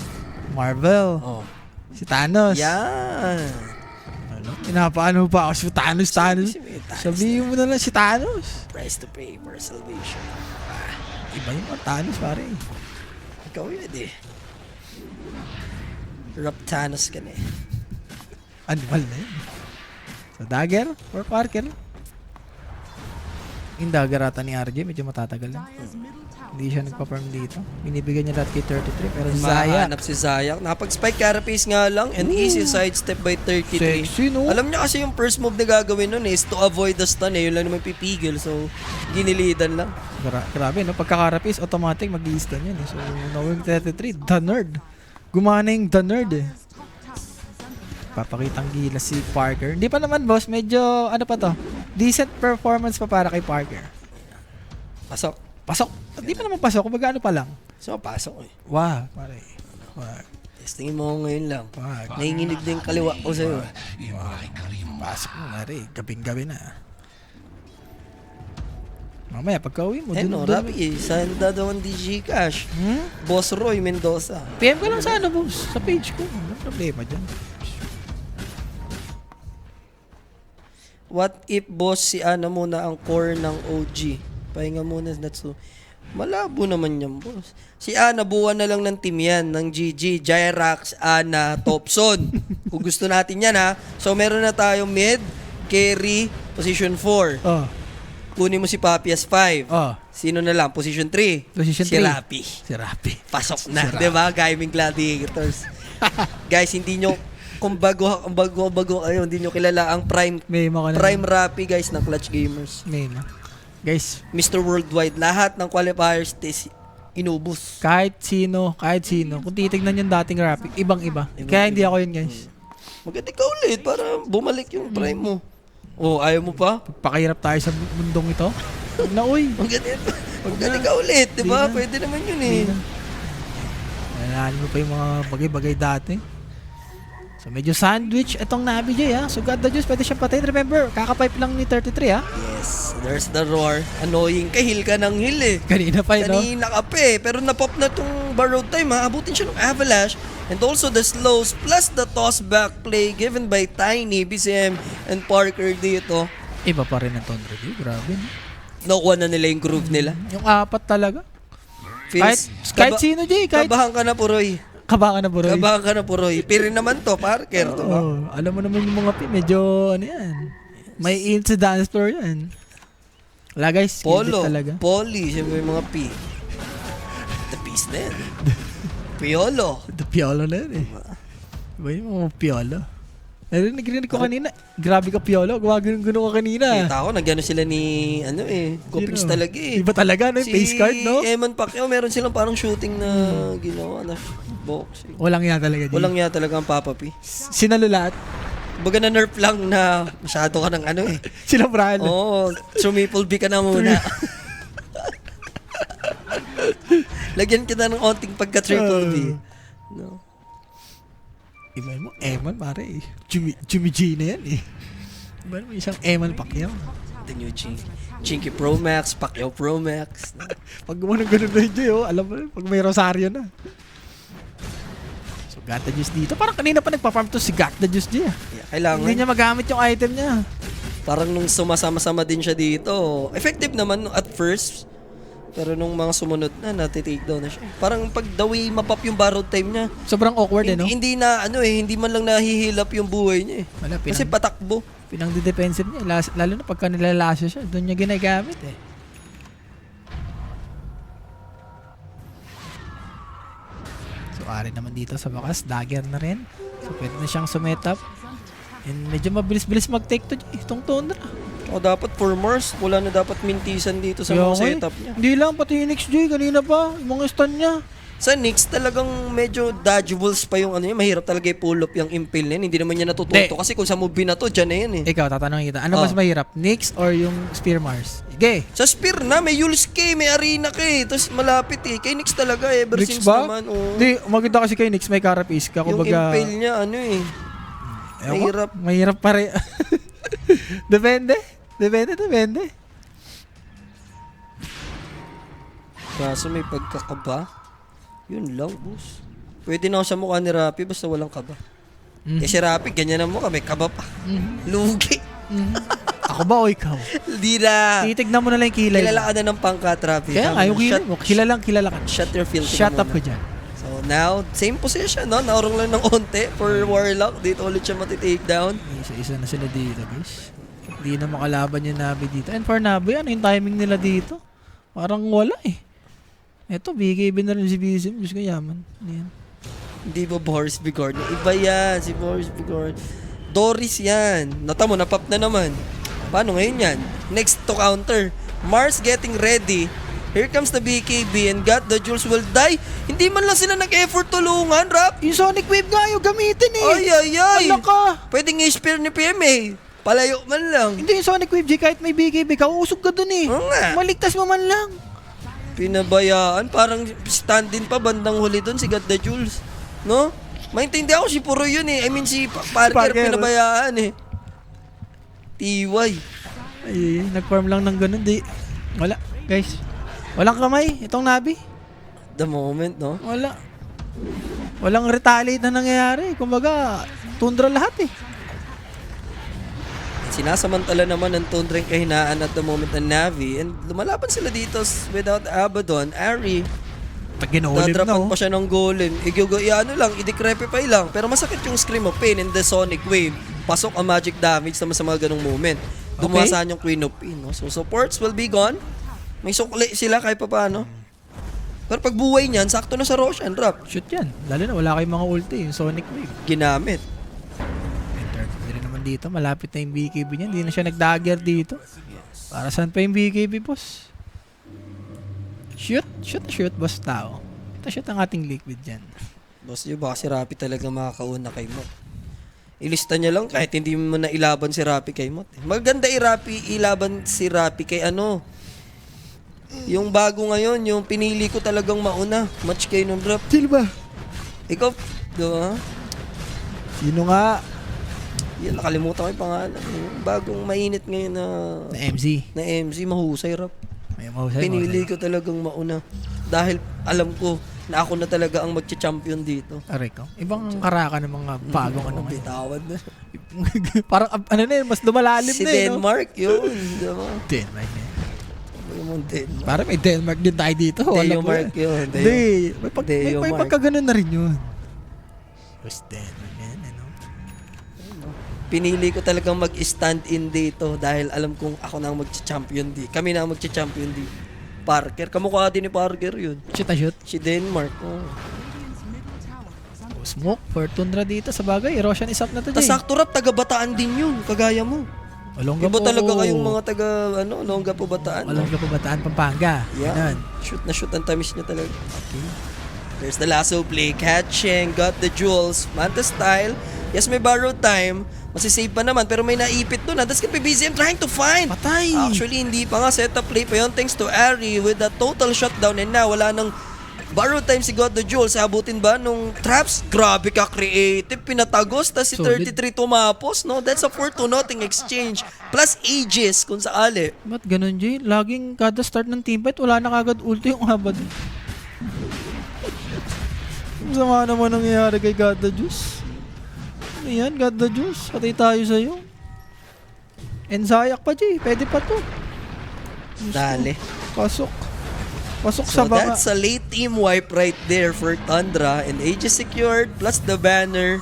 Marvel. Oh. Si Thanos. Yan. Ano? Pinapaano pa ako si Thanos. Thanos. Sabihin mo na lang si Thanos. Price to pay for salvation. Iba yung Thanos pare. Ikaw yun eh. Raptanos ka na eh. Animal na yun. So, dagger or Parker? Yung dagger ata ni RJ, medyo matatagal lang. Hindi siya nagpa-farm dito. Binibigyan niya lahat kay 33, pero Zaya. Mahanap si Zaya. Napag-spike carapace nga lang and easy sidestep by 33. Sexy, no? Alam niya kasi yung first move na gagawin nun is to avoid the stun eh. Yun lang naman pipigil. So, ginilidan lang. Grabe, no? Pagka-carapis, automatic mag-i-stun yun. So, knowing 33, the nerd. Gumana yung the nerd eh. Papakitang gila si Parker. Hindi pa naman boss, medyo ano pa to? Decent performance pa para kay Parker. Pasok. Pasok. Hindi pa naman pasok, kumbaga ano pa lang. So, pasok eh. Wow, pare. Wow. Testingin mo ako ngayon lang. Wow. Nanginginig din yung kaliwa ko sa'yo. Pasok mo na rin. Gabing-gabi na. Mamaya, pagka-uwi mo. Eh no, Rabi eh. Saan dadawang DG Cash? Boss Roy Mendoza. PM ka lang sa ano boss. Sa page ko. Ano problema dyan? What if boss si Ana muna ang core ng OG? Pahinga muna Natsu. Malabo naman yan boss. Si Ana buwan na lang ng team yan ng GG, Gyrax, Ana, Topson. Kung gusto natin yan ha. So meron na tayong mid, carry, position 4. Oh. Kunin mo si Papi as 5. Oh. Sino na lang? Position 3. Position Si 3. Rapi. Si Rapi. Pasok na, Si Rapi. 'di ba? Gaming Gladiators. Guys, hindi nyo kung bago kayo, hindi nyo kilala ang Prime May mga Prime Rapi guys ng Clutch Gamers. May na. Guys, Mr. Worldwide, lahat ng qualifiers test inubos. kahit sino, kung titignan yung dating Rapi, ibang-iba. Kaya hindi ako yun, guys. Maganda ka ulit para bumalik yung Prime mo. Oh, ayaw mo pa? Pakahirap tayo sa mundong ito. Huwag na, uy. Maganda ka ulit, di ba? Di na. Pwede naman yun eh. Nalala mo pa yung mga bagay-bagay dati. So, medyo sandwich itong Nabi J, ha? So, God the Diyos, pwede siyang patayin. Remember, kakapipe lang ni 33, ha? Yes, there's the roar. Annoying ka, heal ka ng heal eh. Kanina pa, no? Kanina ka pa eh. Pero napop na tong borrowed time ha. Abutin siya ng avalanche. And also the slows plus the toss back play given by Tiny, BCM, and Parker dito. Iba pa rin ang Tundra J. Grabe, no? Nakuha na nila yung groove nila. Yung apat talaga. Kahit sino, Jay. Kahit Kabahan ka na, Puroy. kabakan na, Puroy. Kabahan ka na, Puroy. Piri naman to, Parker. Diba? Alam mo naman yung mga medyo, ano yan. May in sa dance floor yan. Wala guys, Polo, talaga. Poly, siyempre yung mga P. The P's na yan. Piolo. The piolo na yan eh. Diba yung mga piolo? Narinig ko kanina. Grabe ka piolo. Gumagano ka kanina. Kita ko, nagyano sila ni, Kopings Sino? talaga eh. Iba talaga, no? Yung face card, no? Si Eman Pacquiao, meron silang parang shooting na ginawa na boxing. Walang yan talaga, Jay. Walang niya talaga ang Papa P. Sinalo lahat. Baga na nerf lang na masyado ka ng Sinabrahan. Oo, sumipol B ka na muna. Lagyan kita ng onting pagka-triple B. No. Iba mo, Eman, pare eh. Jimmy G na yan eh. Iba mo isang Eman Pacquiao. The new Chinky Pro Max, Pacquiao Pro Max. Pag gumanong ganun na yun, alam mo, pag may Rosario na. So, got the juice dito. Parang kanina pa nagpa-farm to si got the juice niya. Yeah, kailangan. Hindi niya magamit yung item niya. Parang nung sumasama-sama din siya dito, effective naman at first. Pero nung mga sumunod na, nati-take down na siya. Parang pag the way mapap yung borrowed time niya, Sobrang awkward eh, no? hindi na, hindi man lang nahihilap yung buhay niya eh. Wala, Kasi patakbo. pinang-defensive niya. Lalo na pagka nilalasa siya, doon niya ginagamit eh. So, ari naman dito sa bakas, dagger na rin. So, pwede na siyang sumetap. And medyo mabilis-bilis mag-take to itong Tundra. O dapat for Mars, wala na dapat mintisan dito sa mga setup niya. Hindi lang, pati yung Nix J, kanina pa, yung mga stun niya. Sa Knicks, talagang medyo dodgeables pa yung niya. Mahirap talaga i-pull up yung impale niya. Hindi naman niya natututo. Di. Kasi kung sa move na to, dyan na yan eh. Ikaw, tatanungin kita, ano mas mahirap, Nix or yung Spear Mars? Sige. Sa Spear na, may Yulske, may Arena ka eh. Tapos malapit eh. Kay Knicks talaga ever Nix since ba? naman. Oh. Hindi, maganda kasi kay Nix, may Carapace ka. Yung Kumbaga, impale niya, mahirap. Mahirap pare. Depende. Kaso may pagkakaba. Yun lang, boss. Pwede na ako sa mukha ni Rapi basta walang kaba. Mhm. Eh si Rapi, ganyan ang mukha, may kaba pa. Mhm. Lugi. Ako ba o ikaw? Hindi na. Titignan mo na lang yung kilay. Kilala ka na ng pangkat, Rapi. Kaya nga, yung kilay mo. Kilala ka. Shut your filthy Shut ka up muna. ko dyan. So now, same position, no? Naurong lang ng onte for Warlock. Dito ulit siya matitake down. Isa-isa na sila dito, guys. Hindi na makalaban yung Navi dito. And for Navi, ano yung timing nila dito? Parang wala eh. Eto, BKB na rin si BSM. Diyos ko yaman. Ayan. Hindi ba Boris Bigord? Iba yan, si Boris Bigord. Doris yan. Nata mo, napap na naman. Paano ngayon yan? Next to counter. Mars getting ready. Here comes the BKB and got the Jules will die. Hindi man lang sila nag-effort tulungan, Rap. Yung Sonic Wave nga yung gamitin eh. Ay. Ala ka. Pwedeng i-spear ni PMA. Palayo man lang. Hindi yung Sonic Wave, G, kahit may BKB ka, uusog ka dun eh. Oo nga. Maligtas mo man lang. Pinabayaan. Parang stand-in pa bandang huli doon si God the Jules. No? Maintindihan ko si Puro yun eh. I mean si Parker, Parker. pinabayaan eh. TY. Ay, nag-farm lang ng ganun. Di. Wala, guys. Walang kamay, itong Navi. The moment, no? Wala. Walang retaliate na nangyayari. Kumbaga, Tundra lahat eh. Sinasamantala naman ng Tundra yung kahinaan at the moment ng Navi. And lumalaban sila dito without Abaddon. Ari, Pag ginolem na dadrapan oh. pa siya ng golem. I-decrepify lang. Pero masakit yung Scream of Pain and the Sonic Wave. Pasok ang magic damage naman sa mga ganong moment. Dumasaan yung Queen of Pain. No? So supports will be gone. May sukli sila kahit pa paano. Pero pag buhay niyan, sakto na sa Roshan, Rap. Shoot yan. Lalo na wala kayong mga ulti. Yung Sonic Wave. Ginamit. Hindi naman dito. Malapit na yung BKB niya. Hindi na siya nag-dagger dito. Para saan pa yung BKB, boss? Shoot, boss tao. Ito shoot ang ating liquid dyan. Boss, yun baka si Rapi talaga makakauna kay Mot. Ilista niya lang kahit hindi mo na ilaban si Rapi kay Mot. Maganda ilaban si Rapi kay ano. Yung bago ngayon, yung pinili ko talagang mauna. Match kay nung Rap. Sino ba? Ikaw, diba? Sino nga? Yan, nakalimutan ko yung pangalan. Yung bagong mainit ngayon na Na MZ. mahusay, Rap. May mahusay. Pinili ko talagang mauna. Dahil alam ko na ako na talaga ang magcha-champion dito. Aray ko. Ibang karaka ng mga bagong ano ngayon. Bitawan na. Parang ano na yun, mas lumalalim Si na yun. Denmark, yun. Diba? Denmark na yun. Yung mo Denmark. Para may Denmark din tayo dito. Alam mo Denmark yun. Hindi. May Denmark. pagkaganon na rin yun. Who's Denmark yan, ano? Pinili ko talagang mag-stand in dito dahil alam kong ako na ang mag-champion di. Kami na ang mag-champion di. Parker. Kamukha din ni Parker yun. Shoot na shoot. Si Denmark. Oh. Smoke for Tundra dito sa bagay. Erosion is up na to, Tas Jay. sakto rap, taga-Bataan din yun. Kagaya mo. Alongga Iba po. talaga kayong mga taga, Longga po Bataan. No? Alongga po Bataan, Pampanga. Yeah. Ganun. Shoot na shoot ang tamis niya talaga. Okay. There's the lasso play. Catching. Got the jewels. Manta style. Yes, may borrowed time. Masisave pa naman. Pero may naipit doon. That's kay BZM trying to find. Patay! Actually, hindi pa nga. Setup play pa yun. Thanks to Ari with a total shutdown. And now, wala nang borrowed time si God the Jewels. Abutin ba nung traps? Grabe ka creative. Pinatagos. Tapos si Solid. 33 tumapos. No? That's a 4-0 exchange. Plus ages kung sakali. Ba't ganun, Jay? Laging kada start ng team fight, wala na kagad ulti yung habad. Ang sama naman nangyayari kay God the Juice. Ano yan, God the Juice? Patay tayo sa'yo. Ensayak pa, Jay. Pwede pa to. Dali. Pasok. Pasok So sa banga. that's a late team wipe right there for Tundra. And ages secured plus the banner.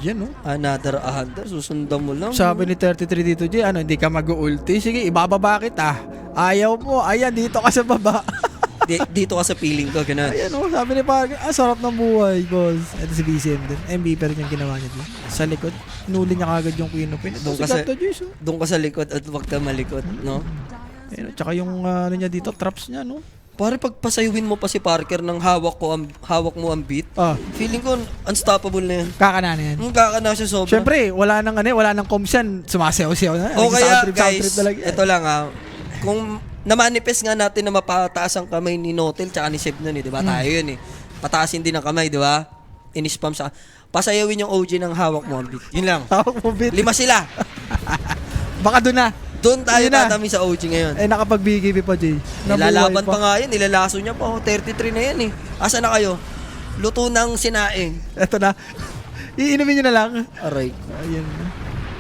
Yan, no? Another 100. Susundan mo lang. Sabi ni 33 dito, Jay, ano, hindi ka mag-ulti? Sige, ibababa kita. Ayaw mo. Ayan, dito ka sa baba. Dito ka sa feeling ko. Ganun. Ayan, oh, sabi ni Parker, sarap ng buhay, boss. Ito si BCM din. MVP rin yung ginawa niya din. Sa likod, nuli niya kagad yung Queen of Pain. Ito Doon si kasi- Gato Juice, oh. Doon ka sa likod at huwag ka malikot. No? Ayun, tsaka yung ano niya dito, traps niya, no? Pare, pagpasayuhin mo pa si Parker ng hawak mo ang beat, Ah, feeling ko unstoppable na yan. kakana na yan. Kakana siya sobra. Siyempre, wala nang comms yan. Sumasayaw-sayaw na. O kaya, Sound trip guys, talaga yan. ito lang kung na-manifest nga natin na mapataas ang kamay ni Notel tsaka ni Seb nun di ba? Tayo yun Pataasin din ang kamay, di ba? Inispam sa... Pasayawin yung OG ng hawak mo ang beat. Yun lang. Tawag mo, bit. 5 sila. Baka doon na. Doon tayo Yun na. tatami sa OG ngayon. Eh, nakapag-BKB pa, Jay. Nilalaban Nabuhay pa nga yan, nilalaso niya pa. 33 na yan Asa na kayo? Luto ng sinaing. Ito na. Iinumin nyo na lang. Aray. Ayan.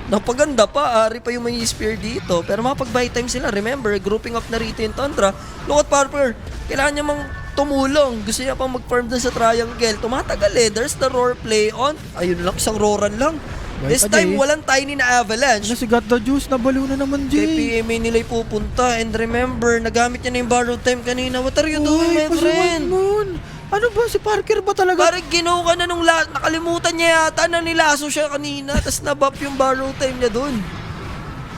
Napaganda pa, Ari pa yung may spear dito. Pero mapag-buy time sila. Remember, grouping up na rito yung Tundra. Look at Parker. Kailangan niya mang tumulong. Gusto niya pang mag-farm dun sa triangle. Tumatagal There's the roar play on. Ayun lang, isang roaran lang. Buhay This pa, time, Jay. walang tiny na avalanche. Ano si Got the Juice? Nabalo na naman, Kay Jay. PMA nila ipupunta. And remember, nagamit niya na yung borrowed time kanina. What are you doing, my friend? Nun. Ano ba? Si Parker ba talaga? Parang ginaw ka na nung nakalimutan niya yata na nilaso siya kanina. Tapos nabap yung borrow time niya dun.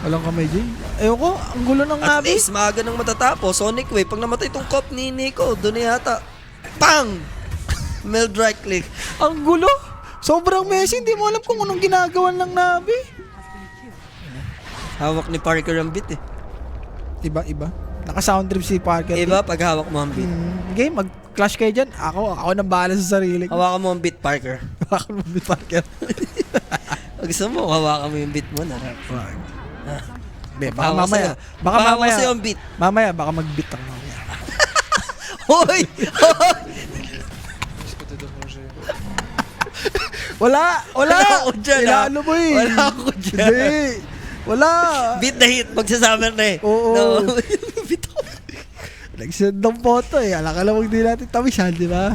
Walang kamay, Jay. Ewan ko, ang gulo ng At Navi. least, maaga nang matatapos. Sonic Wave, pag namatay itong cop ni Nico, dun na yata. Pang! Meld right click. Ang gulo. Sobrang messy. Hindi mo alam kung anong ginagawa ng Navi. Hawak ni Parker ang beat Iba. Naka-sound trip si Parker. Iba pag hawak mo ang beat. Game, mag-clash kayo dyan. Ako nang bahala sa sarili ko. Hawakan mo ang beat, Parker. Ako si Parker. Pag gusto mo, hawakan mo yung beat mo na. Be, baka Hawak mamaya. sa'yo. Baka Hawak mamaya. sa'yo ang beat. Mamaya, baka mag-beat ang mamaya. Hoy! Wala Wala ako dyan, Inaano mo eh. Wala ako dyan. Hindi. Wala. Beat na hit, magsasummer na Oo. No. Beat ako. Nag-send ng photo eh. Alaka lang hindi natin tawisan, di ba?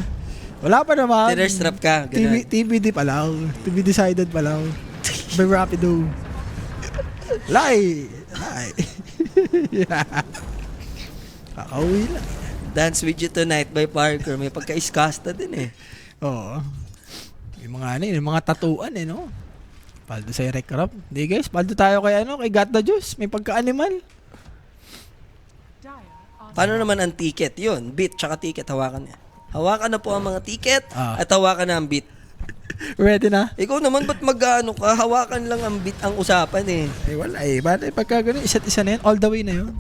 Wala pa naman. Tinner strap ka, ganun. TBD pa lang. To be decided pa lang. By Rapido. Lie. Kakauwi lang. Dance with You Tonight by Parker. May pagka-iskasta din Oo. Yung mga yung mga tatuan no? Paldo sa Rec Rap. Hindi guys, paldo tayo kay kay Got the Juice. May pagka-animal. Paano naman ang ticket? Yun, beat tsaka ticket, hawakan niya. Hawakan na po ang mga ticket Ah. at hawakan na ang beat. Ready na? Ikaw naman, ba't ka? Hawakan lang ang beat ang usapan Eh wala eh. Ba't pagka ganun, isa't isa na yun? All the way na yun.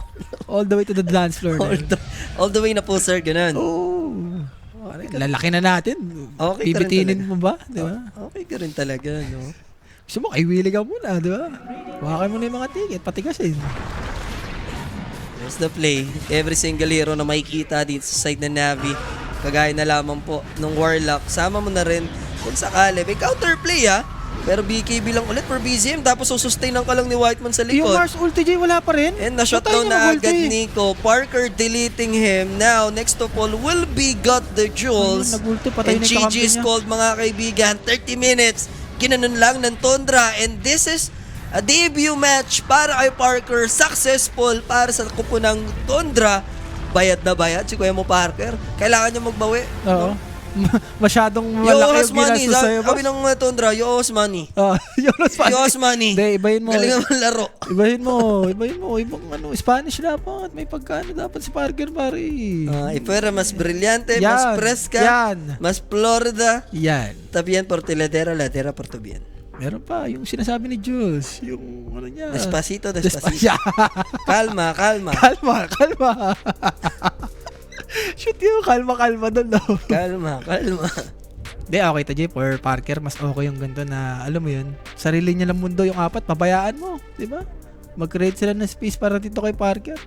All the way to the dance floor na yun. All the way na po, sir, ganun. Oh. Lalaki na natin. Okay ka rin Bibitinin talaga. mo ba? Di ba? Okay ka rin talaga, no? Gusto mo, kay Willie ka muna, di ba? Hawakan mo na yung mga ticket, patigasin. There's the play. Every single hero na makikita dito sa side ng Navi, kagaya na lamang po nung Warlock, sama mo na rin kung sakali. May counterplay Pero BKB lang ulit for BZM. Tapos susustainan ka lang ni Whiteman sa Yung likod. Mars ulti Jay, wala pa rin. And na-shutdown na agad Nico. Parker deleting him. Now, next of all will be Got the Jewels. Nag-ulti, patay And na yung GG kakampi is niya. called, mga kaibigan. 30 minutes. Ginanon lang ng Tundra. And this is a debut match para kay Parker. Successful para sa kupo ng Tundra. Bayad na bayad si Kuya mo Parker. Kailangan niya magbawi. Oo. Masyadong You malaki owe us yung money. ginastos sa'yo, Sabi boss. ng Tundra, you owe us money. Yung You owe us money. Hindi, ibahin mo. Galing naman laro. Ibahin mo. Ibang Spanish dapat. May pagkano dapat si Parker, pare. Ipuera, mas brilyante, Yan, mas fresca, yan. mas Florida. Yan. Tabian por ladera por tubian. Meron pa, yung sinasabi ni Jules. Yung ano niya. Despacito. Despacito. Kalma. Kalma. Shoot yung kalma doon, no? Kalma. Hindi, okay to, Jay. For Parker, mas okay yung ganito na, alam mo yun, sarili niya lang mundo yung apat, pabayaan mo. Di ba? Mag-create sila ng space para dito kay Parker.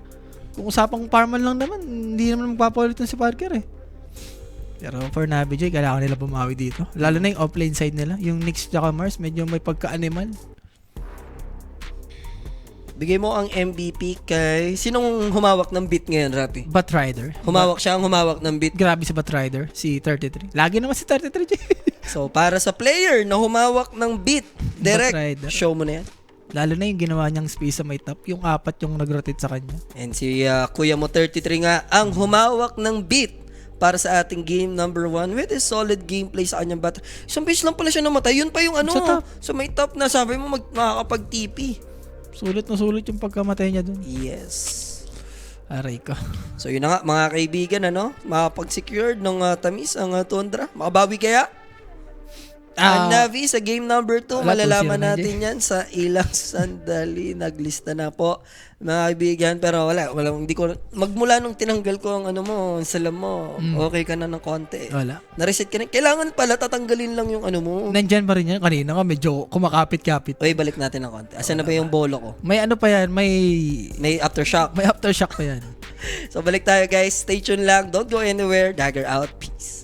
Kung usapang farman lang naman, hindi naman magpapaulitan si Parker eh. Pero for Navi, Jay, kailangan nila bumawi dito. Lalo na yung offlane side nila. Yung Nyx tsaka Mars, medyo may pagka-animal. Bigay mo ang MVP kay... Sinong humawak ng beat ngayon, Rapi? Batrider. Humawak siya ang humawak ng beat. Grabe si Batrider, si 33. Lagi naman si 33, Jay. So, para sa player na humawak ng beat, direct, Batrider. show mo na yan. Lalo na yung ginawa niyang space sa may top. Yung apat yung nag-rotate sa kanya. And si Kuya mo 33 nga ang humawak ng beat para sa ating game number 1 with a solid gameplay sa kanyang battle. Isang beses lang pala siya namatay. Yun pa yung ano, Sa top. sa may top na sabi mo makakapag-TP. Sulit na sulit yung pagkamatay niya dun. Yes. Aray ko. So yun na nga mga kaibigan, ano, makapag-secured ng tamis ang Tundra. Makabawi kaya? Ang Navi sa game number 2, wala, malalaman 2-0 na, natin yan sa ilang sandali. Naglista na po, mga kaibigan. Pero wala, hindi ko, magmula nung tinanggal ko ang ano mo, ang salam mo, okay ka na ng konti. Wala. Na-reset ka na. Kailangan pala, tatanggalin lang yung ano mo. Nandyan pa rin yan. Kanina nga medyo kumakapit-kapit. Okay, balik natin ng konti. Asan na ba yung bolo ko? May ano pa yan, May aftershock. may aftershock pa yan. So balik tayo guys. Stay tuned lang. Don't go anywhere. Dagger out. Peace.